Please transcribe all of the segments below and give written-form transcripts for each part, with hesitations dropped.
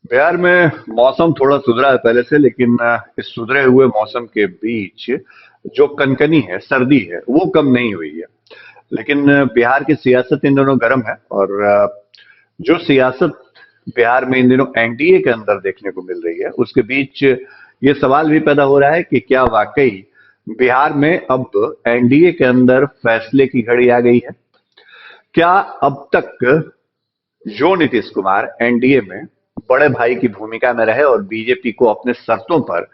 बिहार में मौसम थोड़ा सुधरा है पहले से, लेकिन इस सुधरे हुए मौसम के बीच जो कनकनी है, सर्दी है, वो कम नहीं हुई है। लेकिन बिहार की सियासत इन दिनों गर्म है, और जो सियासत बिहार में इन दिनों एनडीए के अंदर देखने को मिल रही है, उसके बीच ये सवाल भी पैदा हो रहा है कि क्या वाकई बिहार में अब एनडीए के अंदर फैसले की घड़ी आ गई है। क्या अब तक जो नीतीश कुमार एनडीए में बड़े भाई की भूमिका में रहे और बीजेपी को अपने शर्तों पर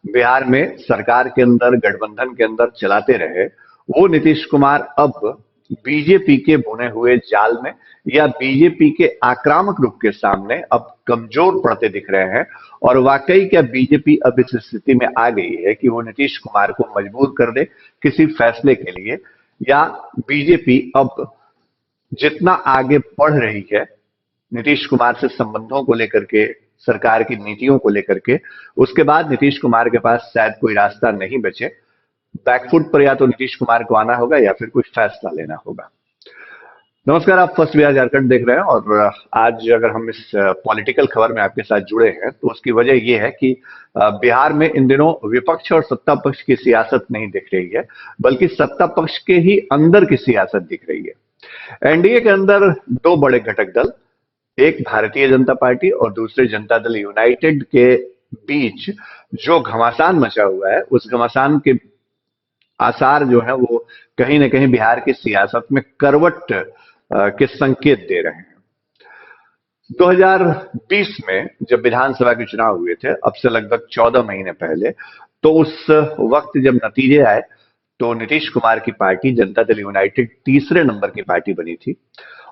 बिहार में सरकार के अंदर, गठबंधन के अंदर चलाते रहे, वो नीतीश कुमार अब बीजेपी के बुने हुए जाल में या बीजेपी के आक्रामक रूप के सामने अब कमजोर पड़ते दिख रहे हैं। और वाकई क्या बीजेपी अब इस स्थिति में आ गई है कि वो नीतीश कुमार को मजबूर कर दे किसी फैसले के लिए, या बीजेपी अब जितना आगे बढ़ रही है नीतीश कुमार से संबंधों को लेकर के, सरकार की नीतियों को लेकर के, उसके बाद नीतीश कुमार के पास शायद कोई रास्ता नहीं बचे। बैकफुट पर या तो नीतीश कुमार को आना होगा या फिर कोई फैसला लेना होगा। नमस्कार, आप फर्स्ट बिहार झारखंड देख रहे हैं, और आज अगर हम इस पॉलिटिकल खबर में आपके साथ जुड़े हैं तो उसकी वजह यह है कि बिहार में इन दिनों विपक्ष और सत्ता पक्ष की सियासत नहीं दिख रही है, बल्कि सत्ता पक्ष के ही अंदर की सियासत दिख रही है। एनडीए के अंदर दो बड़े घटक दल, एक भारतीय जनता पार्टी और दूसरे जनता दल यूनाइटेड के बीच जो घमासान मचा हुआ है, उस घमासान के आसार जो है वो कहीं ना कहीं बिहार की सियासत में करवट के संकेत दे रहे हैं। 2020 में जब विधानसभा के चुनाव हुए थे, अब से लगभग 14 महीने पहले, तो उस वक्त जब नतीजे आए तो नीतीश कुमार की पार्टी जनता दल यूनाइटेड तीसरे नंबर की पार्टी बनी थी,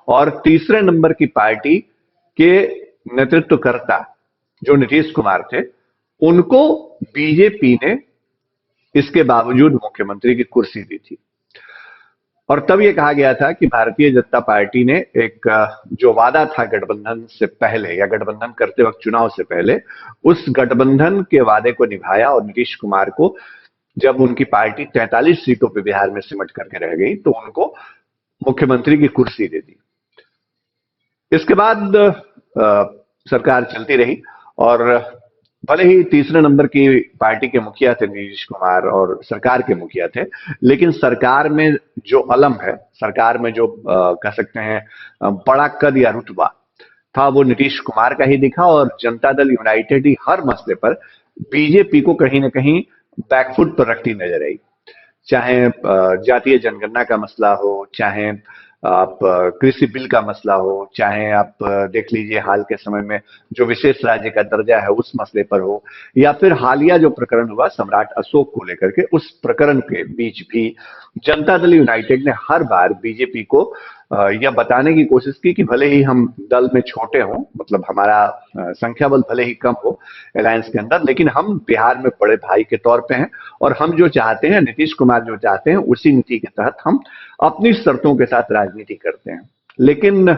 और तीसरे नंबर की पार्टी के नेतृत्वकर्ता जो नीतीश कुमार थे, उनको बीजेपी ने इसके बावजूद मुख्यमंत्री की कुर्सी दी थी। और तब यह कहा गया था कि भारतीय जनता पार्टी ने एक जो वादा था गठबंधन से पहले या गठबंधन करते वक्त चुनाव से पहले, उस गठबंधन के वादे को निभाया, और नीतीश कुमार को जब उनकी पार्टी 43 सीटों पर बिहार में सिमट करके रह गई तो उनको मुख्यमंत्री की कुर्सी दे दी। इसके बाद सरकार चलती रही, और भले ही तीसरे नंबर की पार्टी के मुखिया थे नीतीश कुमार और सरकार के मुखिया थे, लेकिन सरकार में जो अलम है, सरकार में जो कह सकते हैं बड़ा कद या रुतबा था, वो नीतीश कुमार का ही दिखा। और जनता दल यूनाइटेड ही हर मसले पर बीजेपी को कहीं ना कहीं बैकफुट पर रखती नजर आई। चाहे जातीय जनगणना का मसला हो, चाहे आप कृषि बिल का मसला हो, चाहे आप देख लीजिए हाल के समय में जो विशेष राज्य का दर्जा है उस मसले पर हो, या फिर हालिया जो प्रकरण हुआ सम्राट अशोक को लेकर के, उस प्रकरण के बीच भी जनता दल यूनाइटेड ने हर बार बीजेपी को यह बताने की कोशिश की कि भले ही हम दल में छोटे हों, मतलब हमारा संख्या बल भले ही कम हो अलायंस के अंदर, लेकिन हम बिहार में बड़े भाई के तौर पे हैं, और हम जो चाहते हैं, नीतीश कुमार जो चाहते हैं, उसी नीति के तहत हम अपनी शर्तों के साथ राजनीति करते हैं। लेकिन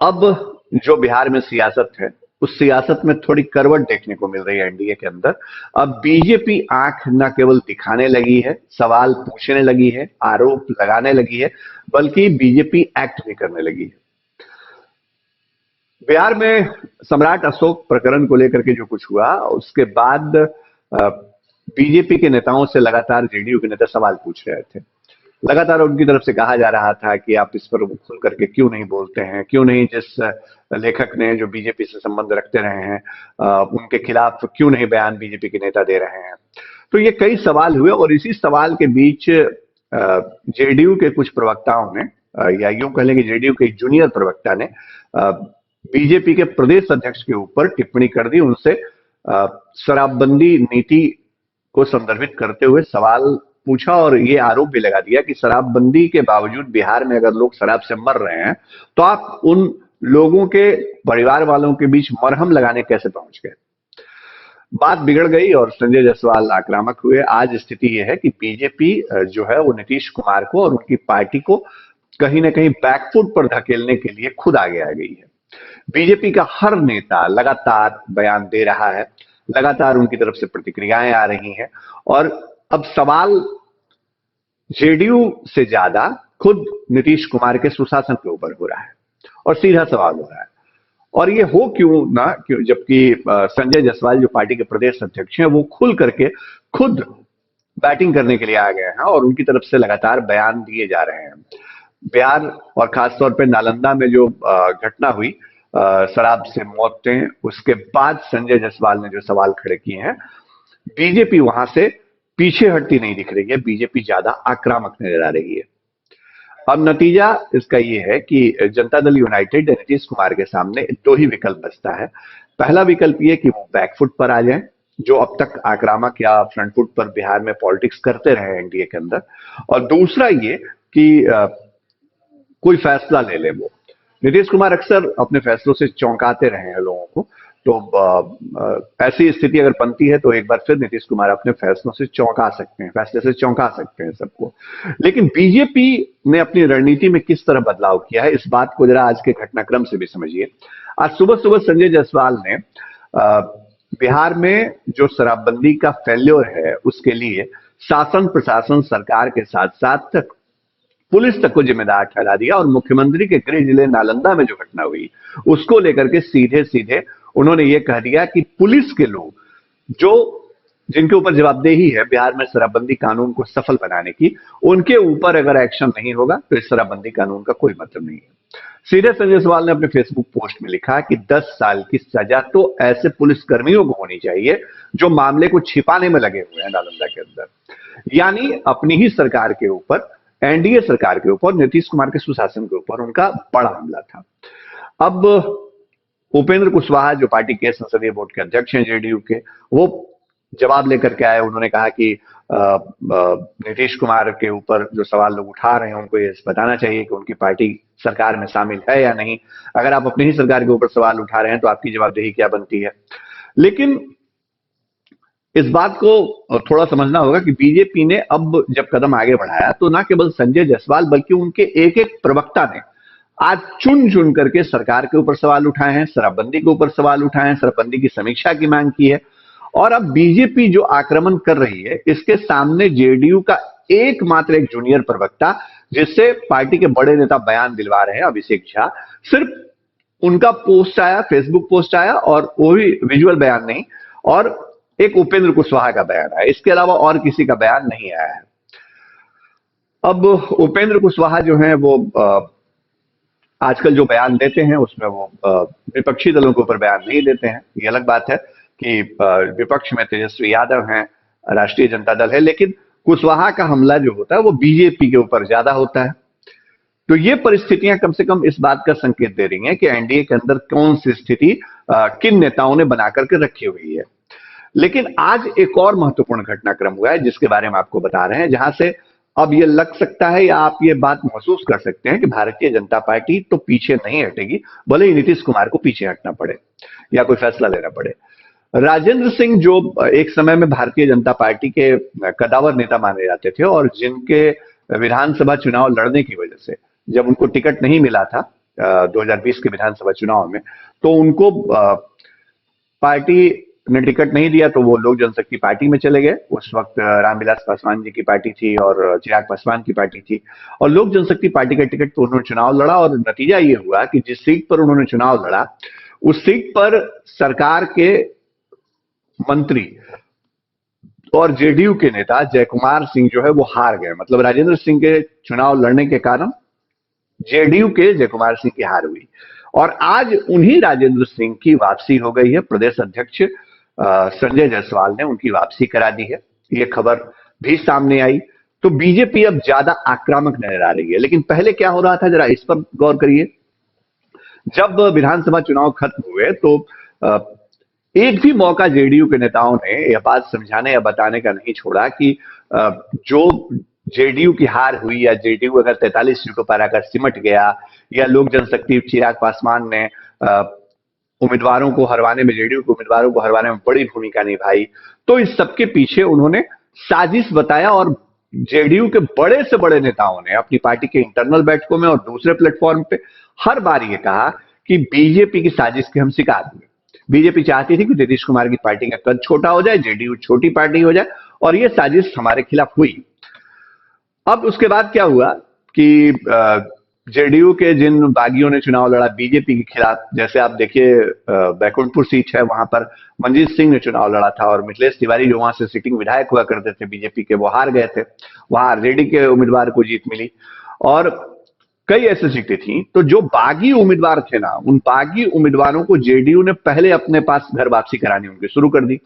अब जो बिहार में सियासत है, उस सियासत में थोड़ी करवट देखने को मिल रही है एनडीए के अंदर। अब बीजेपी आंख न केवल दिखाने लगी है, सवाल पूछने लगी है, आरोप लगाने लगी है, बल्कि बीजेपी एक्ट भी करने लगी है। बिहार में सम्राट अशोक प्रकरण को लेकर के जो कुछ हुआ, उसके बाद बीजेपी के नेताओं से लगातार जेडीयू के नेता सवाल पूछ रहे थे। लगातार उनकी तरफ से कहा जा रहा था कि आप इस पर खुल करके क्यों नहीं बोलते हैं, क्यों नहीं जिस लेखक ने जो बीजेपी से संबंध रखते रहे हैं उनके खिलाफ क्यों नहीं बयान बीजेपी के नेता दे रहे हैं। तो ये कई सवाल हुए, और इसी सवाल के बीच जेडीयू के कुछ प्रवक्ताओं ने, या यूं कह लें कि जेडीयू के जूनियर प्रवक्ता ने बीजेपी के प्रदेश अध्यक्ष के ऊपर टिप्पणी कर दी। उनसे शराबबंदी नीति को संदर्भित करते हुए सवाल पूछा, और ये आरोप भी लगा दिया कि शराबबंदी के बावजूद बिहार में अगर लोग शराब से मर रहे हैं तो आप उन लोगों के परिवार वालों के बीच मरहम लगाने कैसे पहुंच गए। बात बिगड़ गई और संजय जायसवाल आक्रामक हुए। आज स्थिति यह है कि बीजेपी जो है वो नीतीश कुमार को और उनकी पार्टी को कहीं ना कहीं बैकफुट पर धकेलने के लिए खुद आगे आ गई है। बीजेपी का हर नेता लगातार बयान दे रहा है, लगातार उनकी तरफ से प्रतिक्रियाएं आ रही हैं, और अब सवाल जेडीयू से ज्यादा खुद नीतीश कुमार के सुशासन के ऊपर हो रहा है, और सीधा सवाल हो रहा है। और ये हो क्यों जबकि संजय जायसवाल जो पार्टी के प्रदेश अध्यक्ष हैं वो खुल करके खुद बैटिंग करने के लिए आ गए हैं और उनकी तरफ से लगातार बयान दिए जा रहे हैं। बिहार और खासतौर पे नालंदा में जो घटना हुई शराब से मौतें, उसके बाद संजय जायसवाल ने जो सवाल खड़े किए हैं, बीजेपी वहां से पीछे हटती नहीं दिख रही है, बीजेपी ज्यादा आक्रामक नजर आ रही है। अब नतीजा इसका ये है कि जनता दल यूनाइटेड नीतीश कुमार के सामने दो ही विकल्प बचता है। पहला विकल्प ये कि वो बैकफुट पर आ जाएं, जो अब तक आक्रामक या फ्रंट फुट पर बिहार में पॉलिटिक्स करते रहे एनडीए के अंदर, और दूसरा ये कि कोई फैसला ले ले वो। नीतीश कुमार अक्सर अपने फैसलों से चौंकाते रहे हैं लोगों को, तो ऐसी स्थिति अगर बनती है तो एक बार फिर नीतीश कुमार अपने फैसलों से चौंका सकते हैं, फैसले से चौंका सकते हैं सबको। लेकिन बीजेपी ने अपनी रणनीति में किस तरह बदलाव किया है, इस बात को जरा आज के घटनाक्रम से भी समझिए। आज सुबह सुबह संजय जायसवाल ने बिहार में जो शराबबंदी का फेल्योर है उसके लिए शासन प्रशासन सरकार के साथ साथ पुलिस तक को जिम्मेदार ठहरा दिया, और मुख्यमंत्री के गृह जिले नालंदा में जो घटना हुई उसको लेकर के सीधे सीधे उन्होंने ये कह दिया कि पुलिस के लोग जो जिनके ऊपर जवाबदेही है बिहार में शराबबंदी कानून को सफल बनाने की, उनके ऊपर अगर एक्शन नहीं होगा तो इस शराबबंदी कानून का कोई मतलब नहीं है। सीधे संजय जायसवाल ने अपने फेसबुक पोस्ट में लिखा कि 10 साल की सजा तो ऐसे पुलिस कर्मियों को होनी चाहिए जो मामले को छिपाने में लगे हुए हैं नालंदा के अंदर। यानी अपनी ही सरकार के ऊपर, एनडीए सरकार के ऊपर, नीतीश कुमार के सुशासन के ऊपर उनका बड़ा हमला था। अब उपेंद्र कुशवाहा जो पार्टी के संसदीय बोर्ड के अध्यक्ष हैं जेडीयू के, वो जवाब लेकर के आए। उन्होंने कहा कि नीतीश कुमार के ऊपर जो सवाल लोग उठा रहे हैं उनको ये बताना चाहिए कि उनकी पार्टी सरकार में शामिल है या नहीं। अगर आप अपनी ही सरकार के ऊपर सवाल उठा रहे हैं तो आपकी जवाबदेही क्या बनती है। लेकिन इस बात को थोड़ा समझना होगा कि बीजेपी ने अब जब कदम आगे बढ़ाया तो ना केवल संजय जायसवाल बल्कि उनके एक एक प्रवक्ता ने आज चुन चुन करके सरकार के ऊपर सवाल उठाए हैं, शराबबंदी के ऊपर सवाल उठाए हैं, शराबबंदी की समीक्षा की मांग की है। और अब बीजेपी जो आक्रमण कर रही है इसके सामने जेडीयू का एकमात्र एक जूनियर प्रवक्ता, जिससे पार्टी के बड़े नेता बयान दिलवा रहे हैं, अभिषेक झा, सिर्फ उनका पोस्ट आया, फेसबुक पोस्ट आया, और वो भी विजुअल बयान नहीं, और एक उपेंद्र कुशवाहा का बयान आया, इसके अलावा और किसी का बयान नहीं आया है। अब उपेंद्र कुशवाहा जो है वो आजकल जो बयान देते हैं उसमें वो विपक्षी दलों के ऊपर बयान नहीं देते हैं। ये अलग बात है कि विपक्ष में तेजस्वी यादव हैं, राष्ट्रीय जनता दल है, लेकिन कुशवाहा का हमला जो होता है वो बीजेपी के ऊपर ज्यादा होता है। तो ये परिस्थितियां कम से कम इस बात का संकेत दे रही हैं कि एनडीए के अंदर कौन सी स्थिति किन नेताओं ने बना करके रखी हुई है। लेकिन आज एक और महत्वपूर्ण घटनाक्रम हुआ है जिसके बारे में आपको बता रहे हैं, जहां से अब ये लग सकता है या आप ये बात महसूस कर सकते हैं कि भारतीय जनता पार्टी तो पीछे नहीं हटेगी, भले ही नीतीश कुमार को पीछे हटना पड़े या कोई फैसला लेना पड़े। राजेंद्र सिंह जो एक समय में भारतीय जनता पार्टी के कदावर नेता माने जाते थे और जिनके विधानसभा चुनाव लड़ने की वजह से जब उनको टिकट नहीं मिला था 2020 के विधानसभा चुनाव में, तो उनको पार्टी ने टिकट नहीं दिया तो वो लोक जनशक्ति पार्टी में चले गए। उस वक्त रामविलास पासवान जी की पार्टी थी और चिराग पासवान की पार्टी थी, और लोक जनशक्ति पार्टी का टिकट पर उन्होंने चुनाव लड़ा, और नतीजा ये हुआ कि जिस सीट पर उन्होंने चुनाव लड़ा उस सीट पर सरकार के मंत्री और जेडीयू के नेता जयकुमार सिंह जो है वो हार गए। मतलब राजेंद्र सिंह के चुनाव लड़ने के कारण जेडीयू के जयकुमार सिंह की हार हुई, और आज उन्हीं राजेंद्र सिंह की वापसी हो गई है। प्रदेश अध्यक्ष संजय जायसवाल ने उनकी वापसी करा दी है, ये खबर भी सामने आई। तो बीजेपी अब ज्यादा आक्रामक नजर आ रही है। लेकिन पहले क्या हो रहा था जरा इस पर गौर करिए। जब विधानसभा चुनाव खत्म हुए तो एक भी मौका जेडीयू के नेताओं ने यह बात समझाने या बताने का नहीं छोड़ा कि जो जेडीयू की हार हुई या जेडीयू अगर 43 सीटों पर आकर सिमट गया, या लोक जनशक्ति चिराग पासवान ने उम्मीदवारों को हरवाने में, जेडीयू के उम्मीदवारों को हरवाने में बड़ी भूमिका निभाई, तो इस सबके पीछे उन्होंने साजिश बताया। और जेडीयू के बड़े से बड़े नेताओं ने अपनी पार्टी के इंटरनल बैठकों में और दूसरे प्लेटफॉर्म पे हर बार ये कहा कि बीजेपी की साजिश के हम शिकार हुए। बीजेपी चाहती थी कि नीतीश कुमार की पार्टी का कद छोटा हो जाए, जेडीयू छोटी पार्टी हो जाए, और ये साजिश हमारे खिलाफ हुई। अब उसके बाद क्या हुआ कि जेडीयू के जिन बागियों ने चुनाव लड़ा बीजेपी के खिलाफ, जैसे आप देखिए बैकुंठपुर सीट है, वहां पर मंजीत सिंह ने चुनाव लड़ा था और मिथिलेश तिवारी जो वहां से सिटिंग विधायक हुआ करते थे बीजेपी के, वो हार गए थे। वहां आरजेडी के उम्मीदवार को जीत मिली और कई ऐसी सीटें थी। तो जो बागी उम्मीदवार थे ना, उन बागी उम्मीदवारों को जेडीयू ने पहले अपने पास घर वापसी करानी उनकी शुरू कर दी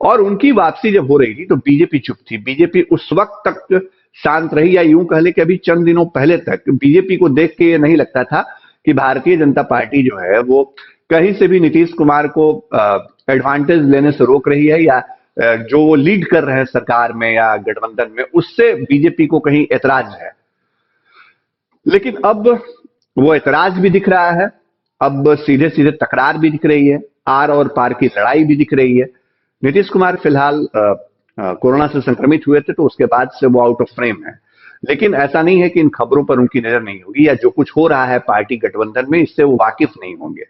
और उनकी वापसी जब हो रही थी तो बीजेपी चुप थी। बीजेपी उस वक्त तक शांत रही, या यूं कह ले कि अभी चंद दिनों पहले तक बीजेपी को देख के ये नहीं लगता था कि भारतीय जनता पार्टी जो है वो कहीं से भी नीतीश कुमार को एडवांटेज लेने से रोक रही है, या जो वो लीड कर रहे हैं सरकार में या गठबंधन में उससे बीजेपी को कहीं ऐतराज है। लेकिन अब वो ऐतराज भी दिख रहा है, अब सीधे सीधे तकरार भी दिख रही है, आर और पार की लड़ाई भी दिख रही है। नीतीश कुमार फिलहाल कोरोना से संक्रमित हुए थे तो उसके बाद से वो आउट ऑफ फ्रेम है, लेकिन ऐसा नहीं है कि इन खबरों पर उनकी नजर नहीं होगी या जो कुछ हो रहा है पार्टी गठबंधन में इससे वो वाकिफ नहीं होंगे।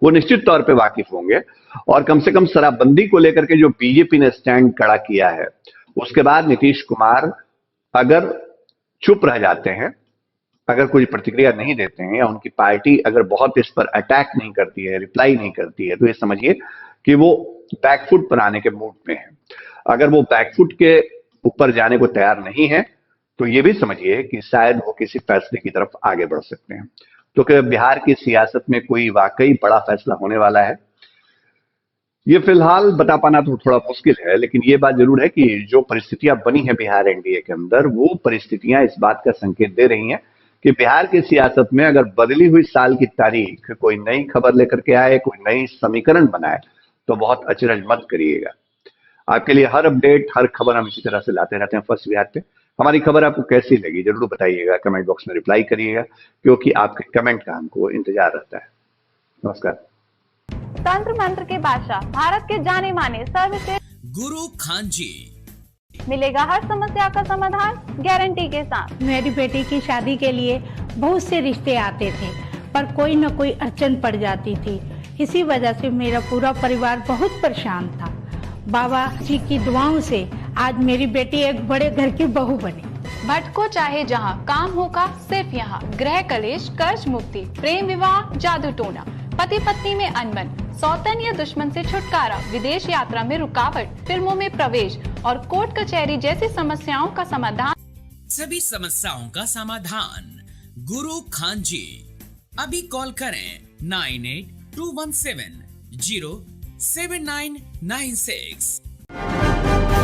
वो निश्चित तौर पे वाकिफ होंगे और कम से कम शराबबंदी को लेकर के जो बीजेपी ने स्टैंड खड़ा किया है उसके बाद नीतीश कुमार अगर चुप रह जाते हैं, अगर कोई प्रतिक्रिया नहीं देते हैं या उनकी पार्टी अगर बहुत इस पर अटैक नहीं करती है, रिप्लाई नहीं करती है, तो ये समझिए कि वो बैकफुट पर आने के मूड में है। अगर वो बैकफुट के ऊपर जाने को तैयार नहीं है तो ये भी समझिए कि शायद वो किसी फैसले की तरफ आगे बढ़ सकते हैं। तो क्या बिहार की सियासत में कोई वाकई बड़ा फैसला होने वाला है, ये फिलहाल बता पाना तो थोड़ा मुश्किल है, लेकिन ये बात जरूर है कि जो परिस्थितियां बनी है बिहार एनडीए के अंदर, वो परिस्थितियां इस बात का संकेत दे रही हैं कि बिहार की सियासत में अगर बदली हुई साल की तारीख कोई नई खबर लेकर के आए, कोई नई समीकरण बनाए तो बहुत अचरज मत करिएगा। आपके लिए हर अपडेट, हर खबर हम इसी तरह से लाते रहते हैं फर्स्ट बिहार पे। हमारी खबर आपको कैसी लगी जरूर बताइएगा, कमेंट बॉक्स में रिप्लाई करिएगा, क्योंकि आपके कमेंट का हमको इंतजार रहता है। नमस्कार। तंत्र मंत्र के बादशाह, भारत के जाने माने सर्वश्रेष्ठ गुरु खान जी, मिलेगा हर समस्या का समाधान गारंटी के साथ। मेरी बेटी की शादी के लिए बहुत से रिश्ते आते थे पर कोई न कोई अड़चन पड़ जाती थी। इसी वजह से मेरा पूरा परिवार बहुत परेशान था। बाबा जी की दुआओं से आज मेरी बेटी एक बड़े घर की बहू बनी। भटको चाहे जहां, काम होगा सिर्फ यहाँ। गृह कलेश, कर्ज मुक्ति, प्रेम विवाह, जादू टोना, पति पत्नी में अनबन, सौतन या दुश्मन से छुटकारा, विदेश यात्रा में रुकावट, फिल्मों में प्रवेश और कोर्ट कचहरी जैसी समस्याओं का समाधान। सभी समस्याओं का समाधान गुरु खान जी। अभी कॉल करें 9821707996।